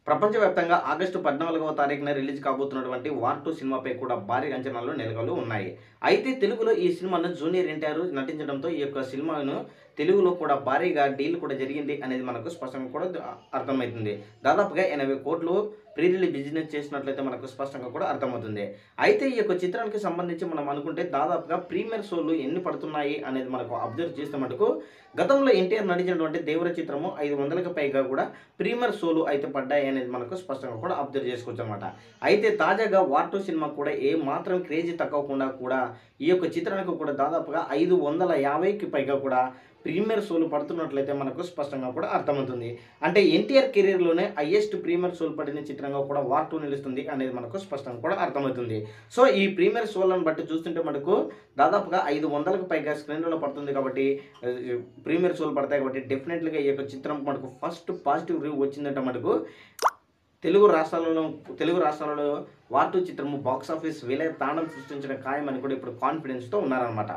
ప్రపంచవ్యాప్తంగా ఆగస్టు 14వ తారీఖున release కాబోతున్నటువంటి 'war 2' సినిమాపై కూడా భారీ అంచనాలు నెలకొలు ఉన్నాయి. అయితే తెలుగులో ఈ సినిమాను జూనియర్ ఎన్టీఆర్ నటించడంతో ఈ యొక్క సినిమాను తెలుగులో కూడా భారీగా డీల్ కూడా జరిగింది అనేది మనకు స్పష్టంగా కూడా అర్థమైతుంది. దాదాపుగా 80,00,00,000 ప్రీ రిలీజ్ బిజినెస్ చేసినట్లయితే మనకు స్పష్టంగా కూడా అర్థమవుతుంది. అయితే ఈ యొక్క చిత్రానికి సంబంధించి మనం అనుకుంటే దాదాపుగా ప్రీమియర్ షోలు ఎన్ని పడుతున్నాయి అనేది మనకు అబ్జర్వ్ చేస్తే మటుకు గతంలో ఎన్టీఆర్ నటించినటువంటి 'దేవర' చిత్రము 500కి పైగా కూడా ప్రీమియర్ షోలు అయితే పడ్డాయి అనేది మనకు స్పష్టంగా కూడా అబ్జర్వ్ చేసుకోవచ్చనమాట. అయితే తాజాగా 'వార్ 2' సినిమా కూడా ఏ మాత్రం క్రేజీ తగ్గకుండా కూడా ఈ యొక్క చిత్రానికి కూడా దాదాపుగా 550కి పైగా కూడా ప్రీమియర్ షోలు పడుతున్నట్లయితే మనకు స్పష్టంగా కూడా అర్థమవుతుంది. అంటే ఎన్టీఆర్ కెరీర్‌లోనే హైయెస్ట్ ప్రీమియర్ షోలు పడిన చిత్రంగా కూడా 'వార్ 2' నిలుస్తుంది అనేది మనకు స్పష్టంగా కూడా అర్థమవుతుంది. సో, ఈ ప్రీమియర్ షోలను బట్టి చూస్తుంటే మనకు దాదాపుగా 500కి పైగా స్క్రీన్‌లలో పడుతుంది కాబట్టి ప్రీమియర్ షోలు పడతాయి కాబట్టి డెఫినెట్‌లీగా ఈ యొక్క చిత్రం మనకు ఫస్ట్ పాజిటివ్ రివ్యూ వచ్చిందంటే మనకు తెలుగు రాష్ట్రాలలో 'వార్ 2' చిత్రము బాక్సాఫీస్ విలయ తాండవం సృష్టించడం ఖాయమని కూడా ఇప్పుడు కాన్ఫిడెన్స్‌తో ఉన్నారనమాట.